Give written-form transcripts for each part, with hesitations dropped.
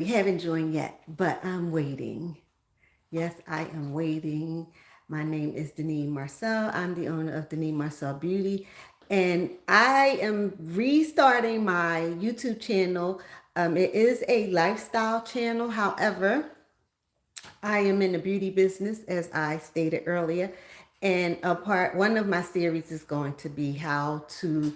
Haven't joined yet, but I'm waiting. Yes, I am waiting. My name is Deneen Marcel. I'm the owner of Deneen Marcel Beauty, and I am restarting my YouTube channel. It is a lifestyle channel. However, I am in the beauty business, as I stated earlier, and one of my series is going to be how to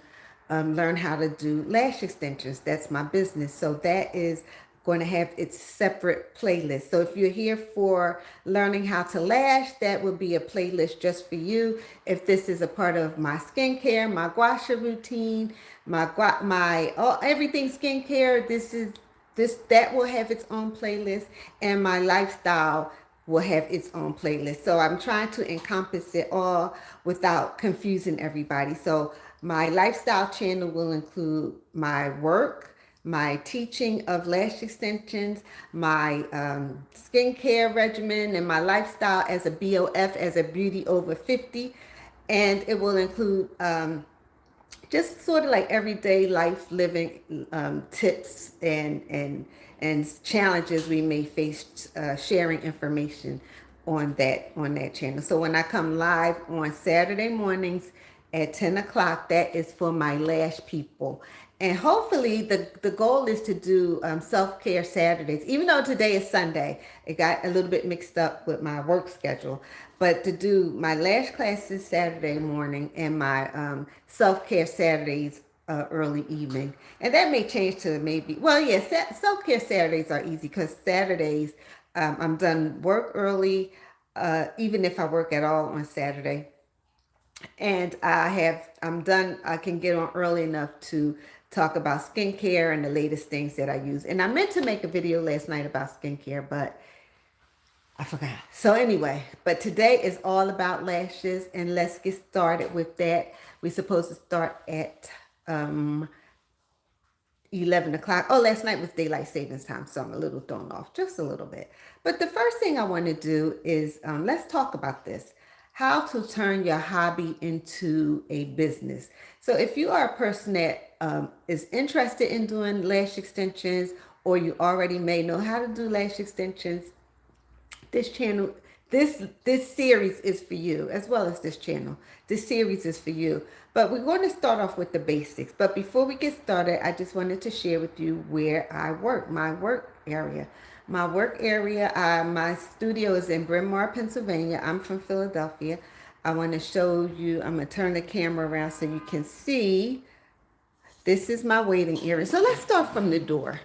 learn how to do lash extensions. That's my business, so that is going to have its separate playlist. So if you're here for learning how to lash, that would be a playlist just for you. If this is a part of my skincare, my gua sha routine, my everything skincare, that will have its own playlist, and my lifestyle will have its own playlist. So I'm trying to encompass it all without confusing everybody. So my lifestyle channel will include my work, my teaching of lash extensions, my skincare regimen, and my lifestyle as a BOF, as a beauty over 50. And it will include just sort of like everyday life living tips and challenges we may face, sharing information on that channel. So when I come live on Saturday mornings at 10 o'clock, that is for my lash people. And hopefully the goal is to do self-care Saturdays. Even though today is Sunday, it got a little bit mixed up with my work schedule. But to do my lash classes Saturday morning and my self-care Saturdays early evening. And that may change to maybe, well, yeah, self-care Saturdays are easy because Saturdays I'm done work early, even if I work at all on Saturday. And I'm done. I can get on early enough to talk about skincare and the latest things that I use. And I meant to make a video last night about skincare, but I forgot. So anyway, but today is all about lashes, and let's get started with that. We're supposed to start at 11 o'clock. Oh, last night was daylight savings time, so I'm a little thrown off, just a little bit. But the first thing I want to do is let's talk about this. How to turn your hobby into a business. So if you are a person that is interested in doing lash extensions, or you already may know how to do lash extensions, this channel, this series is for you, as well as this channel. This series is for you. But we're going to start off with the basics. But before we get started, I just wanted to share with you where I work, my work area. My studio is in Bryn Mawr, Pennsylvania. I'm from Philadelphia. I want to show you, I'm going to turn the camera around so you can see. This is my waiting area. So let's start from the door.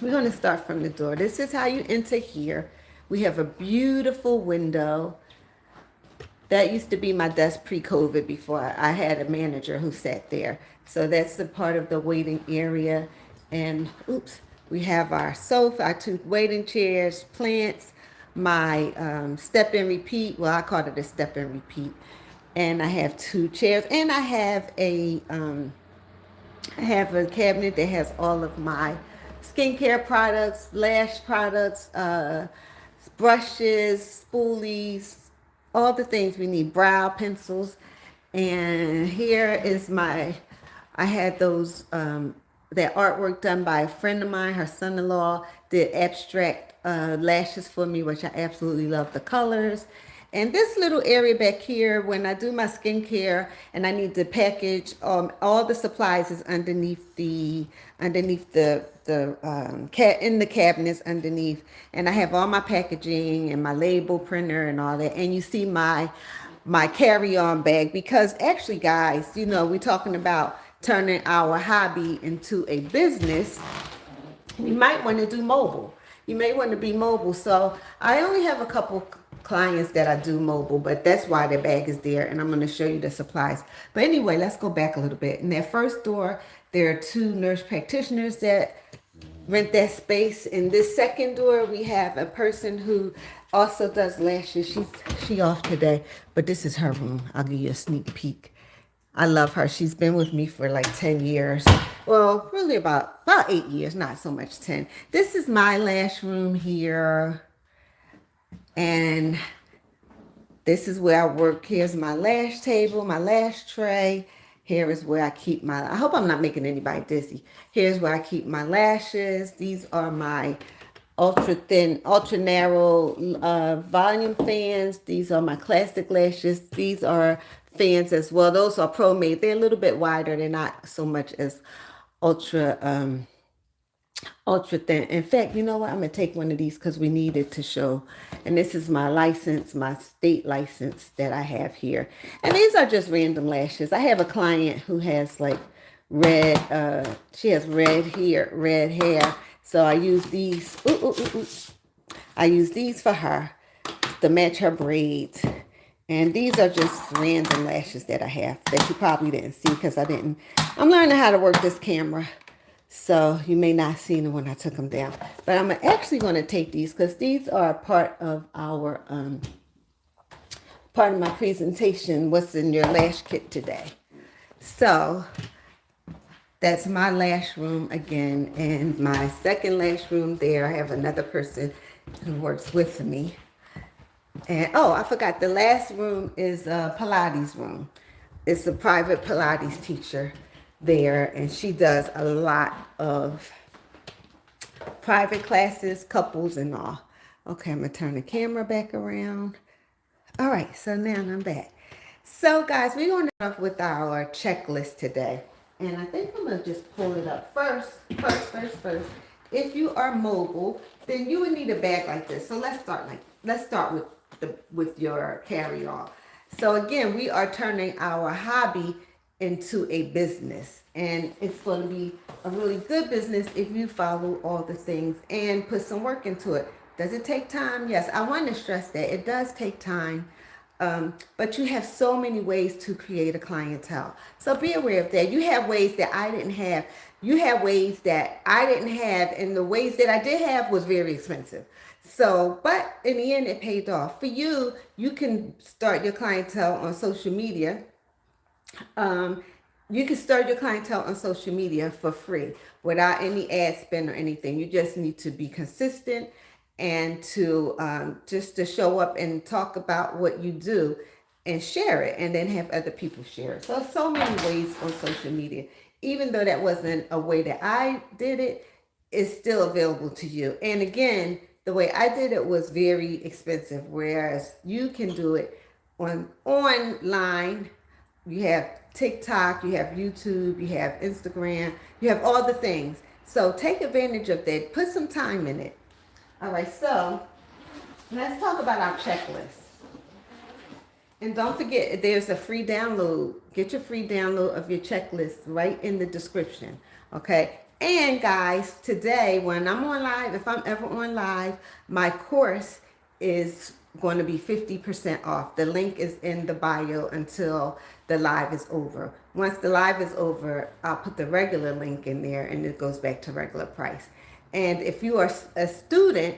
We're going to start from the door. This is how you enter here. We have a beautiful window. That used to be my desk pre-COVID, before I had a manager who sat there. So that's the part of the waiting area. And oops, we have our sofa, our two waiting chairs, plants, my step and repeat. Well, I call it a step and repeat. And I have two chairs, and I have a cabinet that has all of my skincare products, lash products, brushes, spoolies, all the things we need, brow pencils. And here is I had that artwork done by a friend of mine. Her son-in-law did abstract lashes for me, which I absolutely love the colors. And this little area back here, when I do my skincare and I need to package, all the supplies is underneath the in the cabinets underneath. And I have all my packaging and my label printer and all that. And you see my carry-on bag, because actually, guys, we're talking about turning our hobby into a business. You might want to do mobile. You may want to be mobile. So I only have a couple clients that I do mobile, but that's why the bag is there, and I'm going to show you the supplies. But anyway, let's go back a little bit. In that first door, there are two nurse practitioners that rent that space. In this second door, we have a person who also does lashes. She off today, but this is her room. I'll give you a sneak peek. I love her. She's been with me for like 10 years. Well, really about 8 years, not so much 10. This is my lash room here. And this is where I work. Here's my lash table, my lash tray. Here is where I keep my, I hope I'm not making anybody dizzy. Here's where I keep my lashes. These are my ultra thin, ultra narrow volume fans. These are my classic lashes. These are fans as well. Those are Pro Made. They're a little bit wider. They're not so much as ultra ultra thin. In fact, you know what? I'm gonna take one of these because we need it to show. And this is my license, my state license that I have here. And these are just random lashes. I have a client who has like red, she has red hair. So I use these. I use these for her to match her braids. And these are just random lashes that I have that you probably didn't see because I'm learning how to work this camera. So you may not see them when I took them down. But I'm actually going to take these because these are part of our, part of my presentation, what's in your lash kit today. So that's my lash room again. And my second lash room there, I have another person who works with me. And oh, I forgot, the last room is a Pilates room. It's a private Pilates teacher there, and she does a lot of private classes, couples and all. Okay, I'm gonna turn the camera back around. All right, so now I'm back. So guys, we're gonna start off with our checklist today. And I think I'm gonna just pull it up first. If you are mobile, then you would need a bag like this. So let's start with your carry-all. So again, we are turning our hobby into a business, and it's going to be a really good business if you follow all the things and put some work into it. Does it take time? Yes, I want to stress that it does take time. But you have so many ways to create a clientele. So be aware of that. You have ways that I didn't have. You have ways that I didn't have, and the ways that I did have was very expensive. So, but in the end, it paid off. For you, you can start your clientele on social media. You can start your clientele on social media for free without any ad spend or anything. You just need to be consistent and to just to show up and talk about what you do and share it, and then have other people share it. So many ways on social media. Even though that wasn't a way that I did it, it's still available to you. And again, the way I did it was very expensive, whereas you can do it online. You have TikTok, you have YouTube, you have Instagram, you have all the things. So take advantage of that. Put some time in it. All right, so let's talk about our checklist. And don't forget, there's a free download. Get your free download of your checklist right in the description, okay? And guys, today when I'm on live, if I'm ever on live, my course is going to be 50% off. The link is in the bio until the live is over. Once the live is over, I'll put the regular link in there and it goes back to regular price. And if you are a student,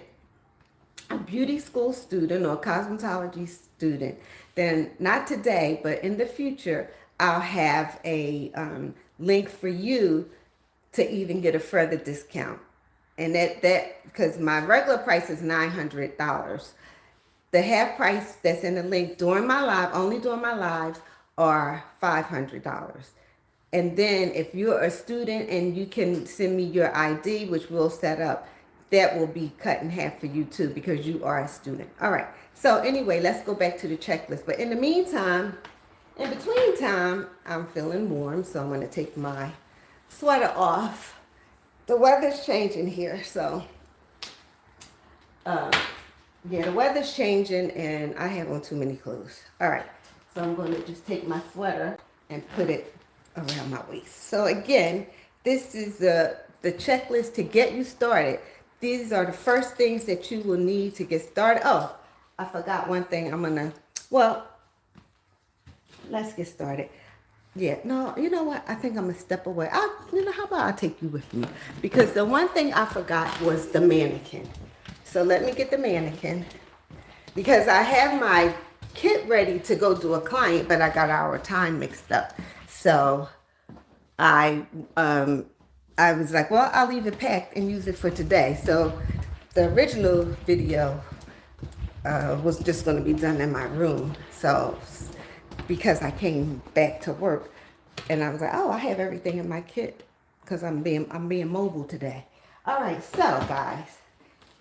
a beauty school student or cosmetology student, then not today, but in the future, I'll have a link for you to even get a further discount. And that because my regular price is $900. The half price that's in the link during my live, only during my lives, are $500. And then if you're a student and you can send me your ID, which we'll set up, that will be cut in half for you too, because you are a student. All right. So anyway, let's go back to the checklist. But in the meantime, in between time, I'm feeling warm, so I'm going to take my sweater off. The weather's changing here, so yeah, the weather's changing and I have on too many clothes. All right, so I'm going to just take my sweater and put it around my waist. So again, this is the checklist to get you started. These are the first things that you will need to get started. Oh, I forgot one thing. Let's get started. Yeah, no, you know what? I think I'm going to step away. How about I take you with me? Because the one thing I forgot was the mannequin. So let me get the mannequin. Because I have my kit ready to go do a client, but I got our time mixed up. So I was like, well, I'll leave it packed and use it for today. So the original video was just going to be done in my room. So because I came back to work, And I was like, oh, I have everything in my kit because I'm being mobile today. All right, so guys,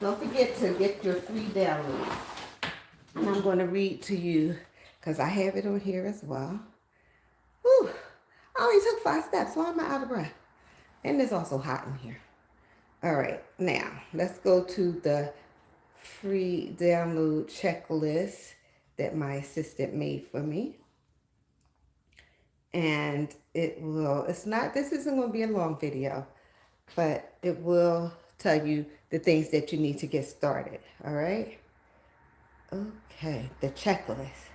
don't forget to get your free download. And I'm going to read to you because I have it on here as well. Whew, I only took 5 steps. Why am I out of breath? And it's also hot in here. All right, now let's go to the free download checklist that my assistant made for me. And this isn't going to be a long video, but it will tell you the things that you need to get started. All right. Okay. The checklist.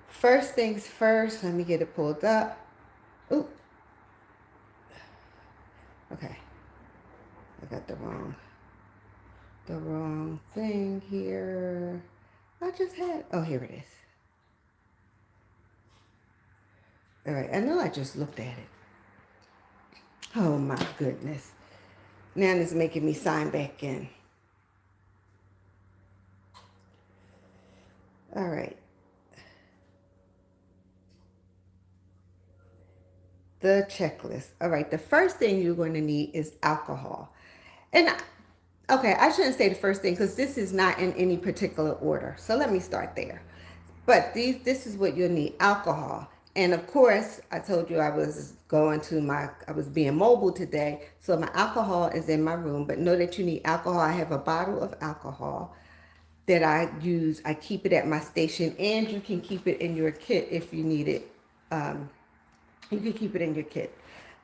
First things first, let me get it pulled up. Ooh. Okay. I got the wrong thing here. Oh, here it is. All right. I know I just looked at it. Oh my goodness. Now it's making me sign back in. All right. The checklist. All right. The first thing you're going to need is alcohol. And okay, I shouldn't say the first thing because this is not in any particular order. So let me start there. But this is what you'll need: alcohol. And of course, I told you I was being mobile today. So my alcohol is in my room, but know that you need alcohol. I have a bottle of alcohol that I use. I keep it at my station, and you can keep it in your kit if you need it. You can keep it in your kit,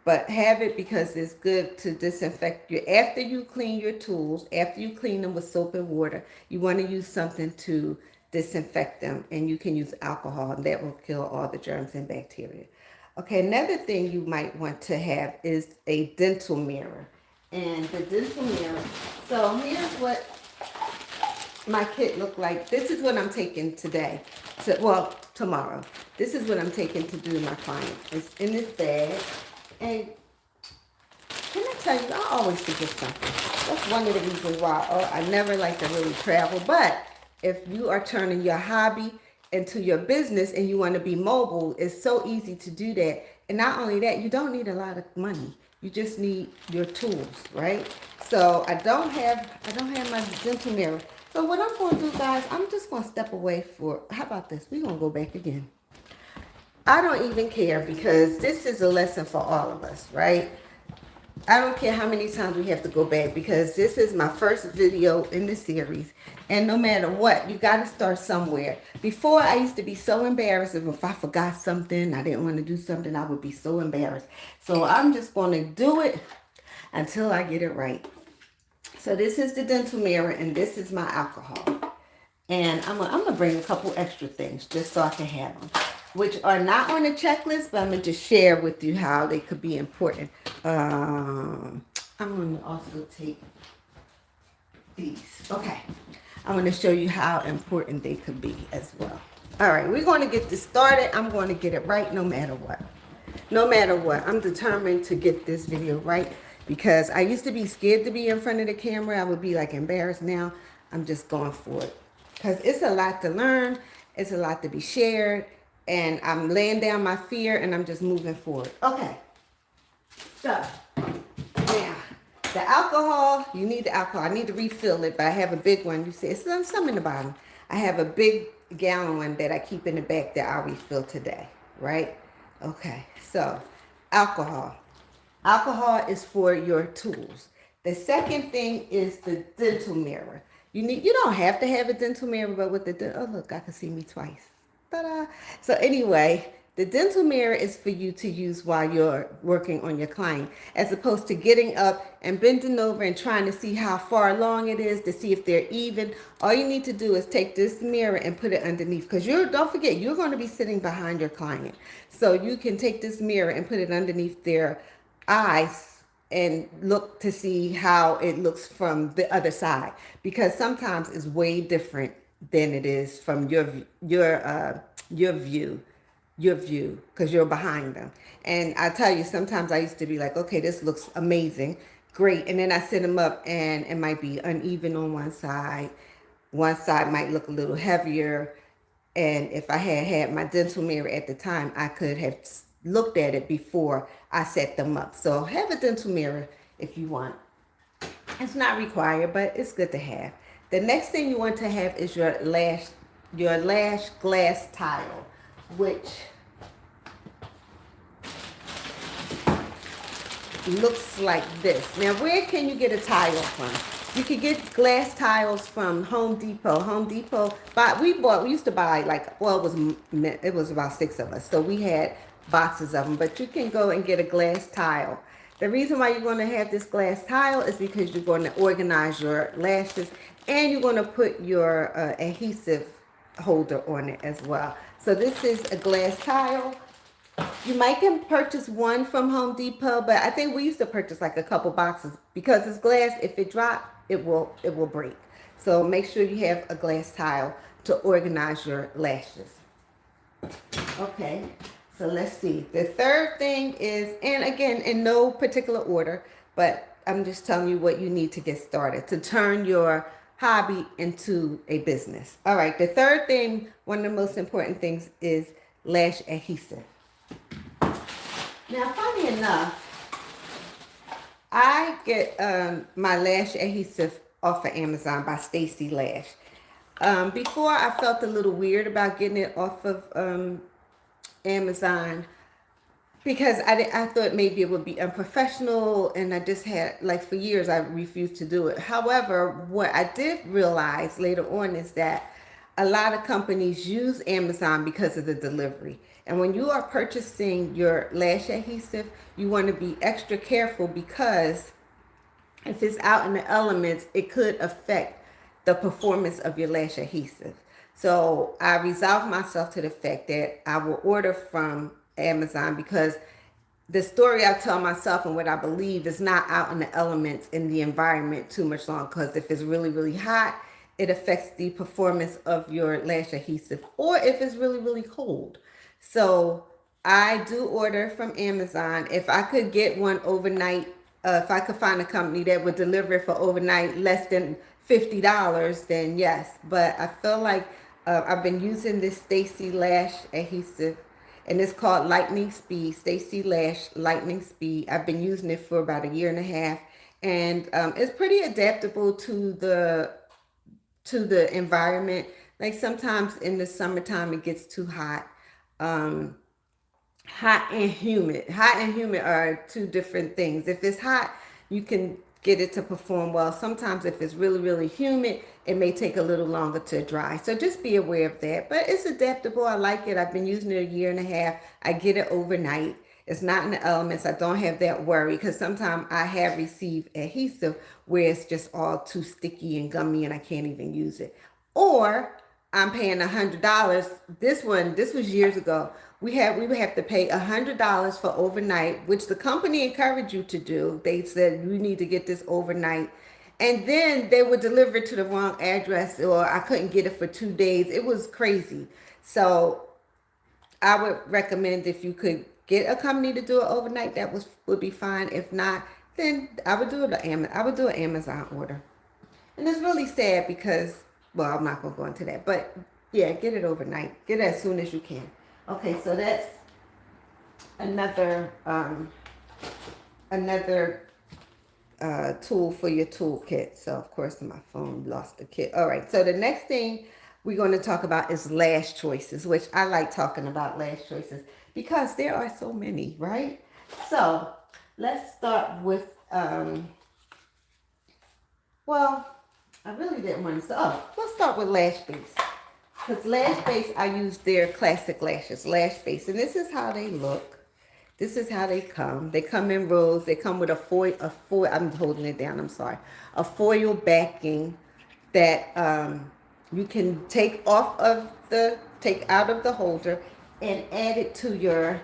but have it because it's good to disinfect after you clean your tools, after you clean them with soap and water. You want to use something to disinfect them, and you can use alcohol, and that will kill all the germs and bacteria. Okay, another thing you might want to have is a dental mirror. And the dental mirror, so here's what my kit looked like. This is what I'm taking today. Tomorrow. This is what I'm taking to do my client. It's in this bag. And can I tell you, I always forget something. That's one of the reasons why I never like to really travel. But if you are turning your hobby into your business and you want to be mobile, it's so easy to do that. And not only that, you don't need a lot of money. You just need your tools, right? So I don't have my dental mirror. So what I'm going to do, guys, I'm just going to step away how about this? We're going to go back again. I don't even care because this is a lesson for all of us, right? I don't care how many times we have to go back because this is my first video in the series. And no matter what, you got to start somewhere. Before, I used to be so embarrassed if I forgot something, I didn't want to do something, I would be so embarrassed. So I'm just going to do it until I get it right. So this is the dental mirror, and this is my alcohol. And I'm going to bring a couple extra things just so I can have them, which are not on the checklist, but I'm going to just share with you how they could be important. I'm going to also take these. Okay. I'm going to show you how important they could be as well. All right. We're going to get this started. I'm going to get it right no matter what. No matter what. I'm determined to get this video right because I used to be scared to be in front of the camera. I would be like embarrassed. Now I'm just going for it because it's a lot to learn. It's a lot to be shared. And I'm laying down my fear and I'm just moving forward. Okay. So, now, the alcohol, you need the alcohol. I need to refill it, but I have a big one. You see, it's some in the bottom. I have a big gallon one that I keep in the back that I'll refill today, right? Okay, so alcohol. Alcohol is for your tools. The second thing is the dental mirror. You don't have to have a dental mirror, but with oh look, I can see me twice. Ta-da. So anyway, the dental mirror is for you to use while you're working on your client, as opposed to getting up and bending over and trying to see how far along it is to see if they're even. All you need to do is take this mirror and put it underneath, because don't forget, you're going to be sitting behind your client. So you can take this mirror and put it underneath their eyes and look to see how it looks from the other side, because sometimes it's way different than it is from your view, because you're behind them. And I tell you, sometimes I used to be like, okay, this looks amazing, great, and then I set them up and it might be uneven on one side might look a little heavier. And if I had my dental mirror at the time, I could have looked at it before I set them up. So have a dental mirror if you want. It's not required, but it's good to have. The next thing you want to have is your lash glass tile, which looks like this. Now, where can you get a tile from? You can get glass tiles from Home Depot. Home Depot, but we used to buy like, well, it was about 6 of us, so we had boxes of them. But you can go and get a glass tile. The reason why you're going to have this glass tile is because you're going to organize your lashes, and you're going to put your adhesive holder on it as well. So this is a glass tile. You might can purchase one from Home Depot, but I think we used to purchase like a couple boxes because it's glass. If it drops, it will break. So make sure you have a glass tile to organize your lashes. Okay, so let's see. The third thing is, and again, in no particular order, but I'm just telling you what you need to get started to turn your hobby into a business. All right, the third thing, one of the most important things, is lash adhesive. Now, funny enough, I get my lash adhesive off of Amazon by Stacy Lash. Before, I felt a little weird about getting it off of Amazon because I thought maybe it would be unprofessional, and I just had, like, for years I refused to do it. However, what I did realize later on is that a lot of companies use Amazon because of the delivery. And when you are purchasing your lash adhesive, you want to be extra careful because if it's out in the elements, it could affect the performance of your lash adhesive. So I resolved myself to the fact that I will order from Amazon because the story I tell myself and what I believe is not out in the elements in the environment too much longer, because if it's really, really hot, it affects the performance of your lash adhesive, or if it's really, really cold. So I do order from Amazon. If I could get one overnight, if I could find a company that would deliver it for overnight less than $50, then yes. But I feel like I've been using this Stacy Lash adhesive, and it's called Lightning Speed, Stacy Lash Lightning Speed. I've been using it for about 1.5 years, and it's pretty adaptable to the environment. Like sometimes in the summertime it gets too hot. Hot and humid. Hot and humid are two different things. If it's hot, you can get it to perform well. Sometimes if it's really, really humid, it may take a little longer to dry. So just be aware of that. But it's adaptable. I like it. I've been using it 1.5 years. I get it overnight. It's not in the elements. I don't have that worry because sometimes I have received adhesive where it's just all too sticky and gummy and I can't even use it. Or I'm paying $100. This was years ago. We would have to pay $100 for overnight, which the company encouraged you to do. They said you need to get this overnight. And then they would deliver it to the wrong address, or I couldn't get it for 2 days. It was crazy. So I would recommend, if you could get a company to do it overnight, that would be fine. If not, then I would do an Amazon order. And it's really sad because, well, I'm not going to go into that. But yeah, get it overnight. Get it as soon as you can. Okay, so that's another tool for your toolkit. So of course my phone lost the kit. All right, so the next thing we're going to talk about is lash choices, which I like talking about lash choices because there are so many, right? So let's start with well, I really didn't want to start. Oh, let's start with Lash Base. Because Lash Base, I use their classic lashes, Lash Base. And this is how they look. This is how they come. They come in rolls. They come with a foil, I'm holding it down, I'm sorry. A foil backing that you can take out of the holder and add it to your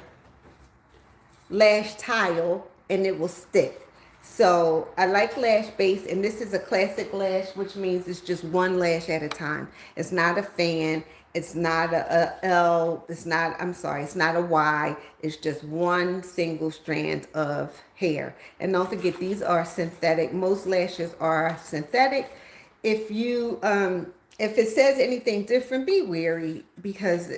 lash tile and it will stick. So I like Lash Base, and this is a classic lash, which means it's just one lash at a time. It's not a fan. It's not a L. It's not a Y. It's just one single strand of hair. And don't forget, these are synthetic. Most lashes are synthetic. If it says anything different, be wary because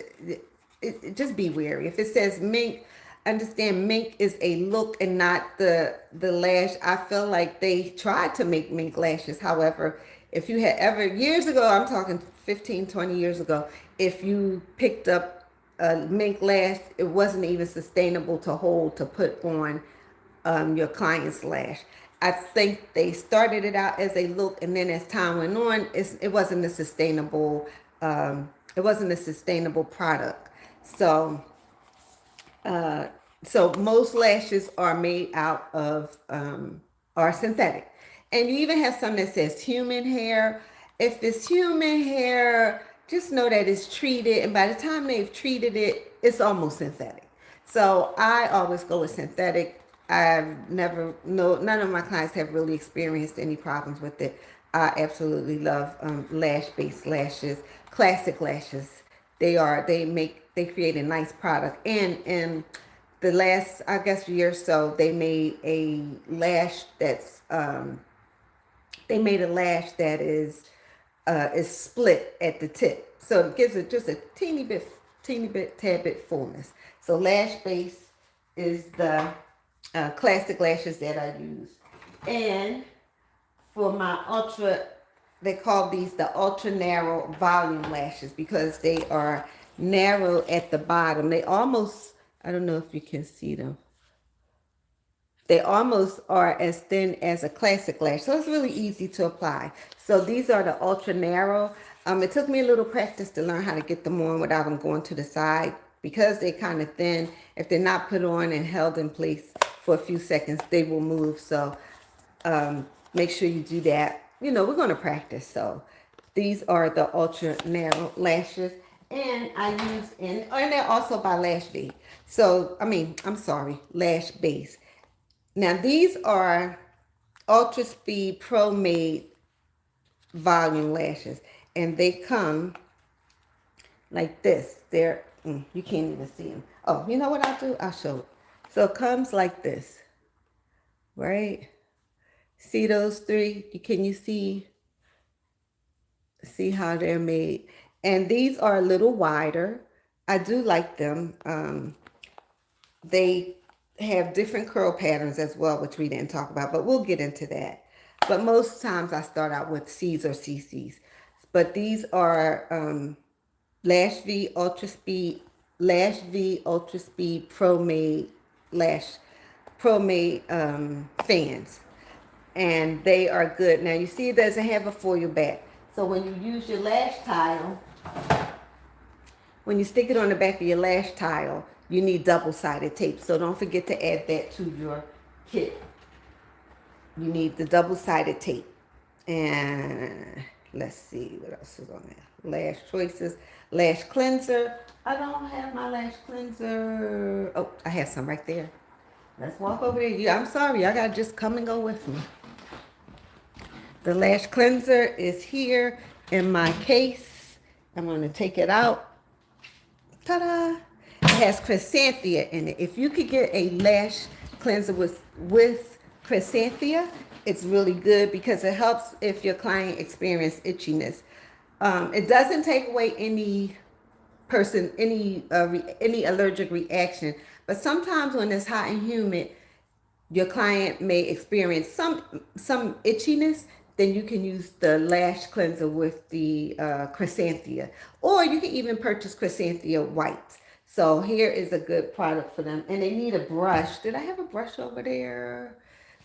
just be wary. If it says mink, understand mink is a look and not the lash. I feel like they tried to make mink lashes. However, if you had ever, years ago, I'm talking 15, 20 years ago, if you picked up a mink lash, it wasn't even sustainable to hold to put on your client's lash. I think they started it out as a look, and then as time went on, it wasn't a sustainable it wasn't a sustainable product. So so most lashes are made out of are synthetic, and you even have some that says human hair. If it's human hair, just know that it's treated, and by the time they've treated it, it's almost synthetic. So I always go with synthetic. I've never, no, none of my clients have really experienced any problems with it. I absolutely love lash-based lashes, classic lashes. They create a nice product. And in the last, I guess, year or so, they made a lash that is split at the tip, so it gives it just a tad bit fullness. So lash base is the classic lashes that I use. And for my ultra, they call these the ultra narrow volume lashes because they are narrow at the bottom. They almost, I don't know if you can see them. They almost are as thin as a classic lash. So it's really easy to apply. So these are the ultra narrow. It took me a little practice to learn how to get them on without them going to the side. Because they're kind of thin, if they're not put on and held in place for a few seconds, they will move. So make sure you do that. You know, we're going to practice. So these are the ultra narrow lashes. And I use, and they're also by Lash V. So, I'm sorry, Lash Base. Now these are Ultra Speed Pro Made volume lashes. And they come like this. They're, you can't even see them. Oh, you know what I'll do? I'll show it. So it comes like this, right? See those three? Can you see how they're made? And these are a little wider. I do like them. They have different curl patterns as well, which we didn't talk about, but we'll get into that. But most times I start out with C's or CC's. But these are Lash V Ultra Speed Pro Made fans. And they are good. Now you see it doesn't have a foil back. So when you use your lash tile, when you stick it on the back of your lash tile, you need double-sided tape. So don't forget to add that to your kit. You need the double-sided tape. And let's see what else is on there. Lash Choices, Lash Cleanser. I don't have my lash cleanser. Oh, I have some right there. Let's walk over there. I'm sorry, I gotta just come and go with me. The lash cleanser is here in my case. I'm gonna take it out. Ta-da! It has chrysanthemum in it. If you could get a lash cleanser with chrysanthemum, it's really good because it helps if your client experiences itchiness. It doesn't take away any allergic reaction, but sometimes when it's hot and humid, your client may experience some itchiness. Then you can use the lash cleanser with the chrysanthemum, or you can even purchase chrysanthemum whites. So here is a good product for them. And they need a brush. Did I have a brush over there?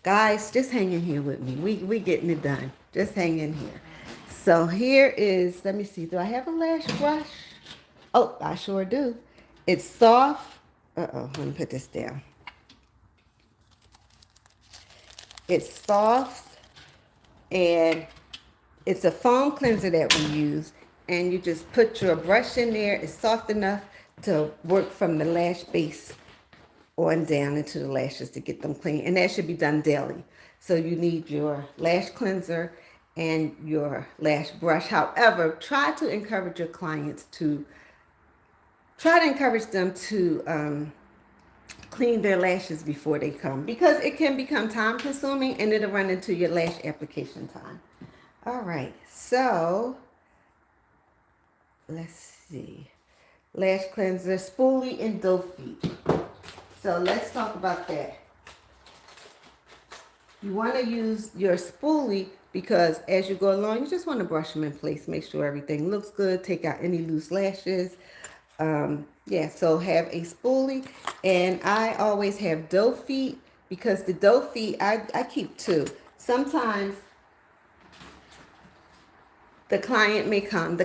Guys, just hang in here with me. We getting it done. Just hang in here. So here is, let me see. Do I have a lash brush? Oh, I sure do. It's soft. Let me put this down. It's soft and it's a foam cleanser that we use. And you just put your brush in there. It's soft enough to work from the lash base on down into the lashes to get them clean. And that should be done daily. So you need your lash cleanser and your lash brush. However, try to encourage them to clean their lashes before they come, because it can become time consuming and it'll run into your lash application time. All right, so let's see. Lash cleanser, spoolie and doe feet. So let's talk about that. You want to use your spoolie because as you go along, you just want to brush them in place. Make sure everything looks good. Take out any loose lashes. Yeah, so have a spoolie. And I always have doe feet because the doe feet, I keep two. Sometimes the client may come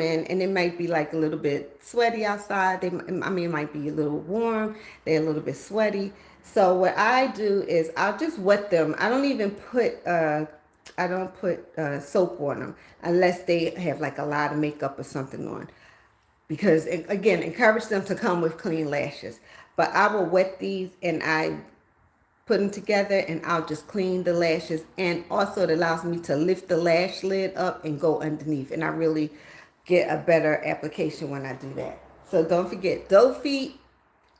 in and it might be like a little bit sweaty outside. It might be a little warm. They're a little bit sweaty. So what I do is I'll just wet them. I don't put soap on them unless they have like a lot of makeup or something on, because again, encourage them to come with clean lashes. But I will wet these and I put them together and I'll just clean the lashes, and also it allows me to lift the lash lid up and go underneath, and I really get a better application when I do that. So don't forget doe feet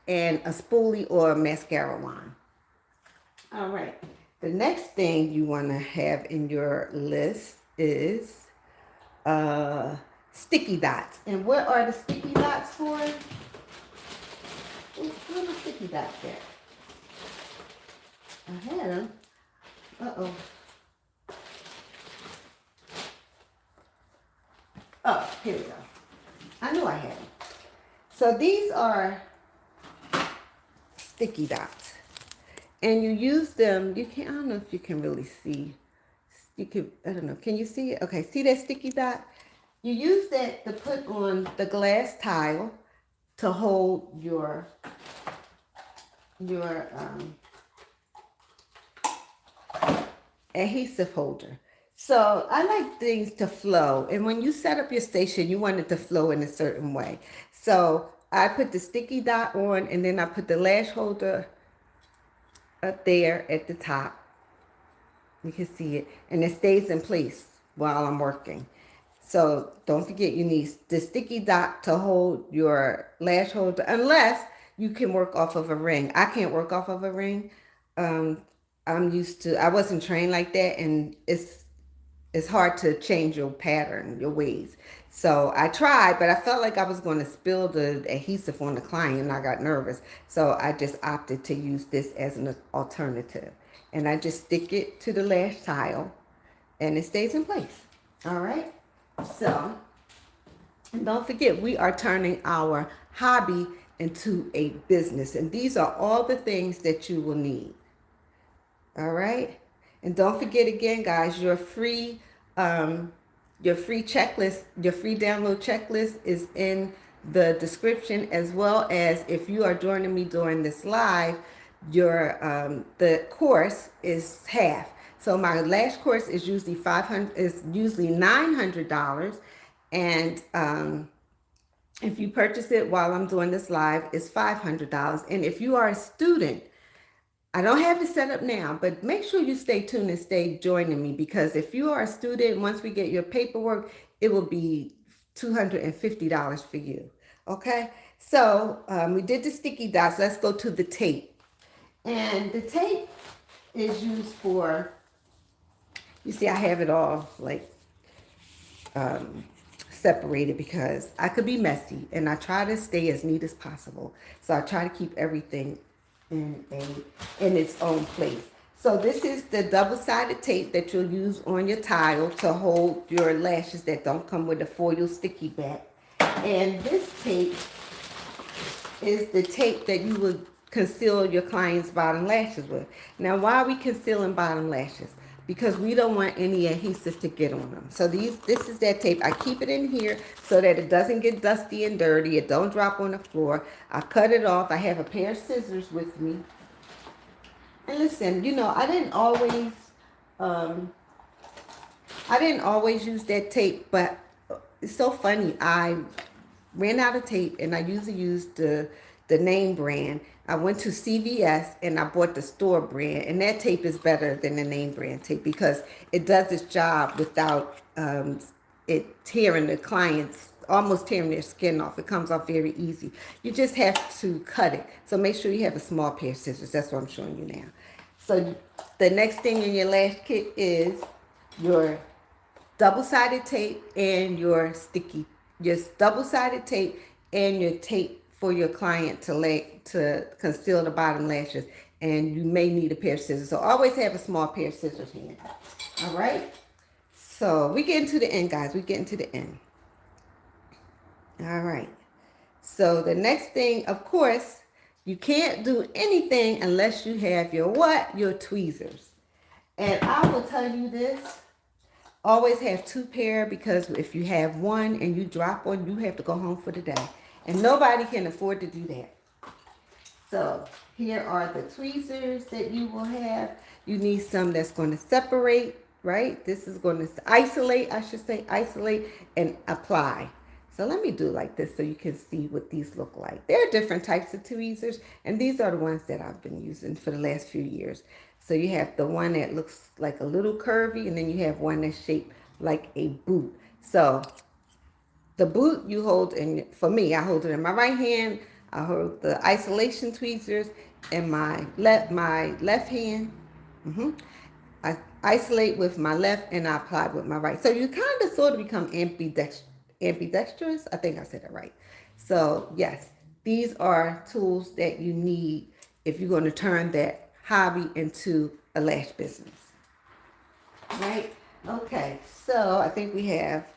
and a spoolie or a mascara wand. All right, the next thing you want to have in your list is sticky dots. And what are the sticky dots for? Where are the sticky dots at? I had them. Uh-oh. Oh, here we go. I knew I had them. So these are sticky dots. And you use them, I don't know if you can really see. I don't know, can you see it? Okay, see that sticky dot? You use that to put on the glass tile to hold your adhesive holder. So I like things to flow, and when you set up your station, you want it to flow in a certain way. So I put the sticky dot on, and then I put the lash holder up there at the top. You can see it, and it stays in place while I'm working. So don't forget, you need the sticky dot to hold your lash holder, unless you can work off of a ring. I can't work off of a ring. I wasn't trained like that, and it's hard to change your pattern, your ways. So I tried, but I felt like I was going to spill the adhesive on the client, and I got nervous. So I just opted to use this as an alternative. And I just stick it to the lash tile, and it stays in place. All right? So, and don't forget, we are turning our hobby into a business. And these are all the things that you will need. All right? And don't forget again, guys, your free checklist, your free download checklist is in the description, as well as if you are joining me during this live, the course is half. So my Lash course is usually $900, and if you purchase it while I'm doing this live, it's $500. And if you are a student, I don't have it set up now, but make sure you stay tuned and stay joining me, because if you are a student, once we get your paperwork, it will be $250 for you. Okay, so we did the sticky dots. Let's go to the tape. And the tape is used for, you see, I have it all like separated because I could be messy, and I try to stay as neat as possible. So I try to keep everything in its own place. So this is the double-sided tape that you'll use on your tile to hold your lashes that don't come with a foil sticky back. And this tape is the tape that you would conceal your client's bottom lashes with. Now, why are we concealing bottom lashes? Because we don't want any adhesive to get on them. So this is that tape. I keep it in here so that it doesn't get dusty and dirty. It don't drop on the floor. I cut it off. I have a pair of scissors with me. And listen, I didn't always use that tape, but it's so funny. I ran out of tape, and I usually use the name brand. I went to CVS and I bought the store brand, and that tape is better than the name brand tape because it does its job without it tearing the clients, almost tearing their skin off. It comes off very easy. You just have to cut it. So make sure you have a small pair of scissors. That's what I'm showing you now. So the next thing in your lash kit is your double-sided tape and your double-sided tape and your tape for your client to conceal the bottom lashes, and you may need a pair of scissors. So always have a small pair of scissors handy. All right. So we get into the end, guys. We get into the end. All right. So the next thing, of course, you can't do anything unless you have your what? Your tweezers. And I will tell you this. Always have two pair, because if you have one and you drop one, you have to go home for the day. And nobody can afford to do that. So here are the tweezers that you will have. You need some that's going to separate, right? This is going to isolate, I should say, isolate and apply. So let me do like this so you can see what these look like. There are different types of tweezers, and these are the ones that I've been using for the last few years. So you have the one that looks like a little curvy, and then you have one that's shaped like a boot. So the boot you hold in, for me, I hold it in my right hand. I hold the isolation tweezers in my left hand. I isolate with my left and I apply with my right. So you kind of sort of become ambidextrous. I think I said it right. So yes, these are tools that you need if you're going to turn that hobby into a lash business. Right? Okay, so I think we have,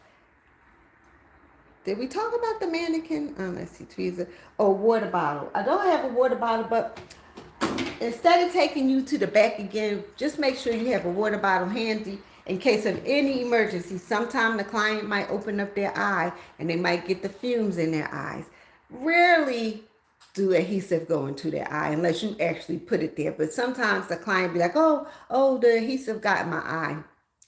did we talk about the mannequin? Let's see, tweezer. Oh, water bottle. I don't have a water bottle, but instead of taking you to the back again, just make sure you have a water bottle handy in case of any emergency. Sometimes the client might open up their eye and they might get the fumes in their eyes. Rarely do adhesive go into their eye unless you actually put it there. But sometimes the client be like, oh, the adhesive got in my eye.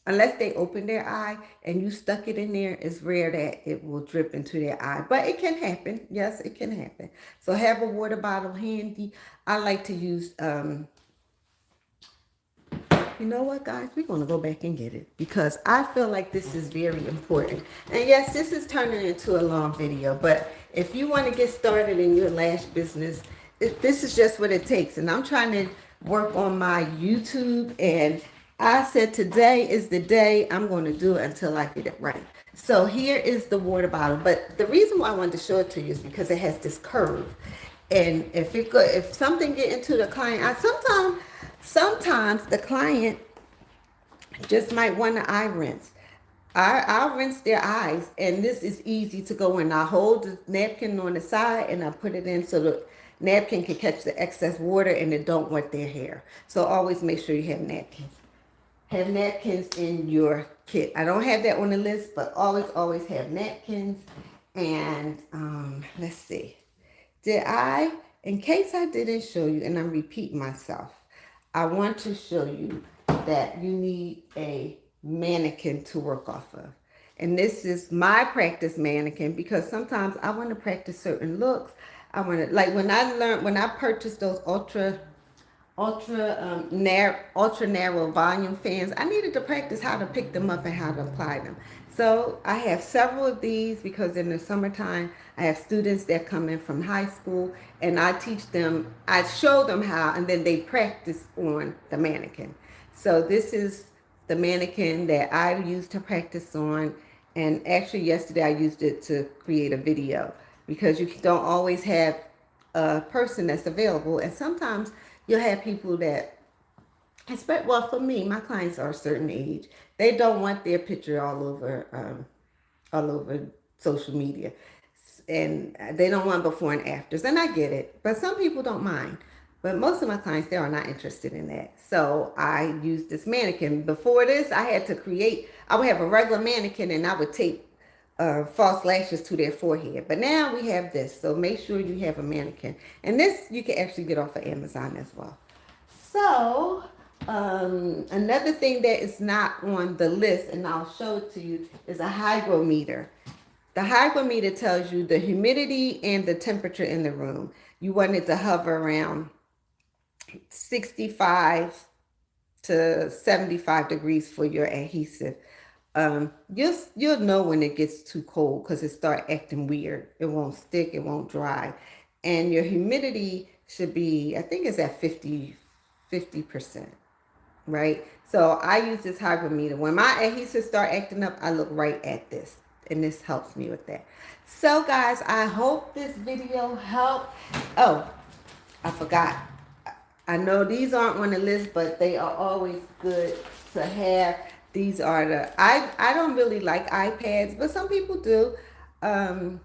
Unless they open their eye and you stuck it in there, it's rare that it will drip into their eye. But it can happen. Yes, it can happen. So have a water bottle handy. I like to use, you know what, guys? We're going to go back and get it because I feel like this is very important. And yes, this is turning into a long video. But if you want to get started in your lash business, this is just what it takes. And I'm trying to work on my YouTube, and I said today is the day I'm going to do it until I get it right. So here is the water bottle. But the reason why I wanted to show it to you is because it has this curve. And if something get into the client, sometimes the client just might want to eye rinse. I'll rinse their eyes, and this is easy to go in. I hold the napkin on the side and I put it in so the napkin can catch the excess water and it don't wet their hair. So always make sure you have napkins. Have napkins in your kit. I don't have that on the list, but always have napkins. And let's see. In case I didn't show you, and I'm repeating myself, I want to show you that you need a mannequin to work off of. And this is my practice mannequin because sometimes I want to practice certain looks. I want to, like when I purchased those ultra narrow volume fans, I needed to practice how to pick them up and how to apply them. So I have several of these because in the summertime I have students that come in from high school, and I show them how, and then they practice on the mannequin. So this is the mannequin that I used to practice on, and actually yesterday I used it to create a video because you don't always have a person that's available, and sometimes you'll have people that, well, for me, my clients are a certain age. They don't want their picture all over social media, and they don't want before and afters. And I get it, but some people don't mind. But most of my clients, they are not interested in that. So I use this mannequin. Before this, I would have a regular mannequin and I would tape false lashes to their forehead. But now we have this. So make sure you have a mannequin. And this you can actually get off of Amazon as well. So another thing that is not on the list, and I'll show it to you, is a hygrometer. The hygrometer tells you the humidity and the temperature in the room. You want it to hover around 65 to 75 degrees for your adhesive. You'll know when it gets too cold because it starts acting weird. It won't stick, it won't dry. And your humidity should be, I think it's at 50%, right? So I use this hygrometer. When my adhesives start acting up, I look right at this. and this helps me with that. So guys, I hope this video helped. Oh, I forgot. I know these aren't on the list, but they are always good to have. These are I don't really like iPads, but some people do. Um,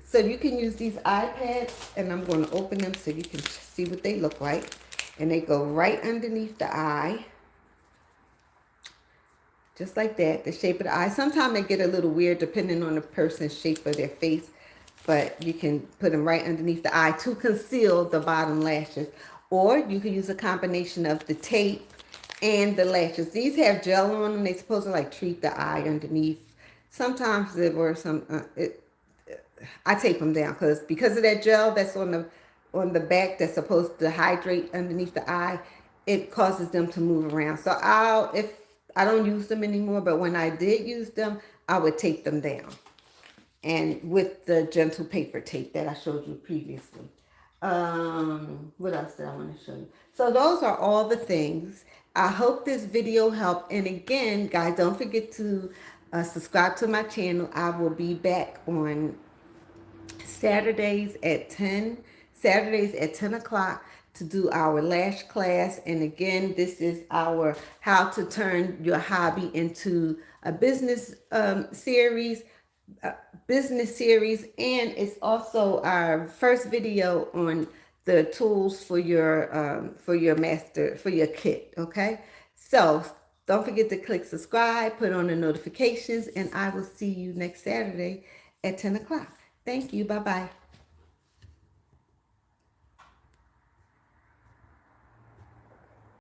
so you can use these iPads, and I'm going to open them so you can see what they look like. And they go right underneath the eye, just like that, the shape of the eye. Sometimes they get a little weird depending on the person's shape of their face, but you can put them right underneath the eye to conceal the bottom lashes. Or you can use a combination of the tape and the lashes. These have gel on them. They're supposed to like treat the eye underneath. Sometimes there were some, I tape them down because of that gel that's on the back that's supposed to hydrate underneath the eye. It causes them to move around. So if I don't use them anymore, but when I did use them, I would tape them down, and with the gentle paper tape that I showed you previously. What else did I want to show you? So those are all the things. I hope this video helped. And again, guys, don't forget to subscribe to my channel. I will be back on Saturdays at 10 o'clock to do our lash class. And again, this is our how to turn your hobby into a series, and it's also our first video on the tools for your kit. Okay, so don't forget to click subscribe, put on the notifications, and I will see you next Saturday at 10 o'clock. Thank you. Bye bye.